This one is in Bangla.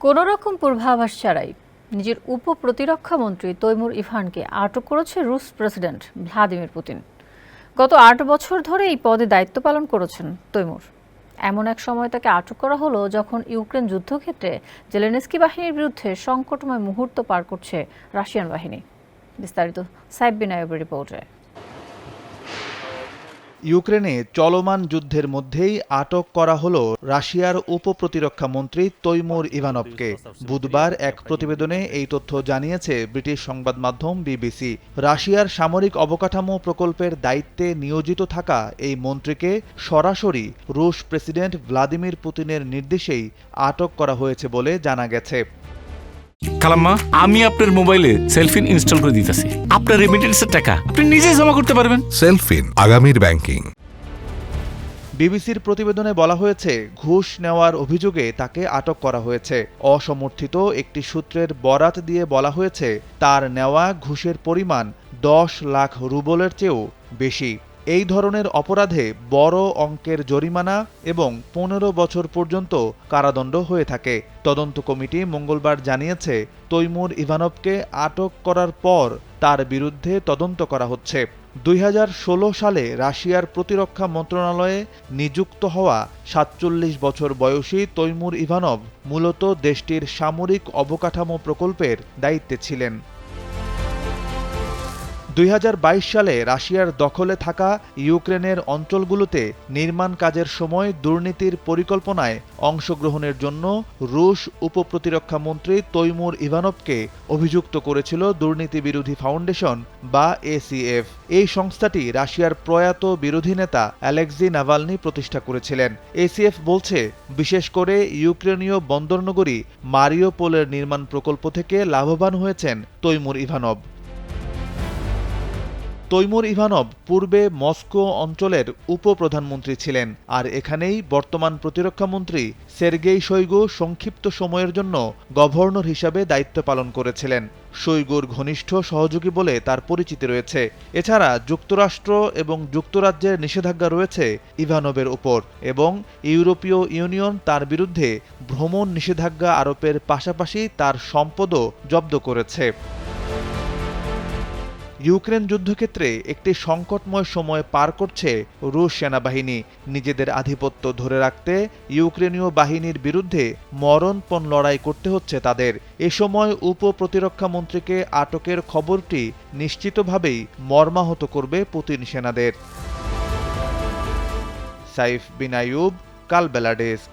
কোনো রকম পূর্বাভাস ছাড়াই নিজের উপপ্রতিরক্ষা মন্ত্রী তৈমুর ইভানকে আটক করেছে রুশ প্রেসিডেন্ট ভ্লাদিমির পুতিন। গত ৮ বছর ধরে এই পদে দায়িত্ব পালন করেছেন তৈমুর। এমন এক সময় তাকে আটক করা হলো যখন ইউক্রেন যুদ্ধক্ষেত্রে জেলেনস্কি বাহিনীর বিরুদ্ধে সংকটময় মুহূর্ত পার করছে রাশিয়ান বাহিনী। বিস্তারিত সাইফ বিন আইয়ুবের রিপোর্টে। ইউক্রেনে চলমান যুদ্ধের মধ্যেই আটক করা হলো রাশিয়ার উপপ্রতিরক্ষা মন্ত্রী তৈমুর ইভানভকে। বুধবার এক প্রতিবেদনে এই তথ্য জানিয়েছে ব্রিটিশ সংবাদ মাধ্যম বিবিসি। রাশিয়ার সামরিক অবকাঠামো প্রকল্পের দায়িত্বে নিয়োজিত থাকা এই মন্ত্রীকে সরাসরি রুশ প্রেসিডেন্ট ভ্লাদিমির পুতিনের নির্দেশেই আটক করা হয়েছে বলে জানা গেছে। খালাম্মা, আমি আপনার মোবাইলে সেলফিন ইনস্টল করে দিতেছি। আপনার রেমিটেন্সের টাকা আপনি নিজেই জমা করতে পারবেন। সেলফিন, আগামীর ব্যাংকিং। বিবিসির প্রতিবেদনে বলা হয়েছে, ঘুষ নেওয়ার অভিযোগে তাকে আটক করা হয়েছে। অসমর্থিত একটি সূত্রের বরাত দিয়ে বলা হয়েছে, তার নেওয়া ঘুষের পরিমাণ 10 লাখ রুবলের চেয়েও বেশি। এই ধরনের অপরাধে বড় অঙ্কের জরিমানা এবং 15 বছর পর্যন্ত কারাদণ্ড হয়ে থাকে। তদন্ত কমিটি মঙ্গলবার জানিয়েছে, তৈমুর ইভানভকে আটক করার পর তার বিরুদ্ধে তদন্ত করা হচ্ছে। 2016 সালে রাশিয়ার প্রতিরক্ষা মন্ত্রণালয়ে নিযুক্ত হওয়া 47 বছর বয়সী তৈমুর ইভানভ মূলত দেশটির সামরিক অবকাঠামো প্রকল্পের দায়িত্বে ছিলেন। 2022 সালে রাশিয়ার দখলে থাকা ইউক্রেনের অঞ্চলগুলোতে নির্মাণ কাজের সময় দুর্নীতির পরিকল্পনায় অংশগ্রহণের জন্য রুশ উপপ্রতিরক্ষা মন্ত্রী তৈমুর ইভানভকে অভিযুক্ত করেছিল দুর্নীতি বিরোধী ফাউন্ডেশন বা এসিএফ। এই সংস্থাটি রাশিয়ার প্রয়াত বিরোধী নেতা অ্যালেক্সি নাভালনি প্রতিষ্ঠা করেছিলেন। এসিএফ বলছে, বিশেষ করে ইউক্রেনীয় বন্দরনগরী মারিওপোলের নির্মাণ প্রকল্প থেকে লাভবান হয়েছেন তৈমুর ইভানভ। তৈমুর ইভানভ পূর্বে মস্কো অঞ্চলের উপপ্রধানমন্ত্রী ছিলেন, আর এখানেই বর্তমান প্রতিরক্ষামন্ত্রী সের্গেই শোইগু সংক্ষিপ্ত সময়ের জন্য গভর্নর হিসাবে দায়িত্ব পালন করেছিলেন। শোইগুর ঘনিষ্ঠ সহযোগী বলে তার পরিচিতি রয়েছে। এছাড়া যুক্তরাষ্ট্র এবং যুক্তরাজ্যের নিষেধাজ্ঞা রয়েছে ইভানভের উপর, এবং ইউরোপীয় ইউনিয়ন তার বিরুদ্ধে ভ্রমণ নিষেধাজ্ঞা আরোপের পাশাপাশি তার সম্পদও জব্দ করেছে। ইউক্রেন যুদ্ধক্ষেত্রে একটি সংকটময় সময় পার করছে রুশ সেনাবাহিনী। নিজেদের আধিপত্য ধরে রাখতে ইউক্রেনীয় বাহিনীর বিরুদ্ধে মরণপণ লড়াই করতে হচ্ছে তাদের। এ সময় উপপ্রতিরক্ষা মন্ত্রীকে আটকের খবরটি নিশ্চিতভাবেই মর্মাহত করবে পুতিন সেনাদের। সাইফ বিন আইয়ুব, কালবেলা ডেস্ক।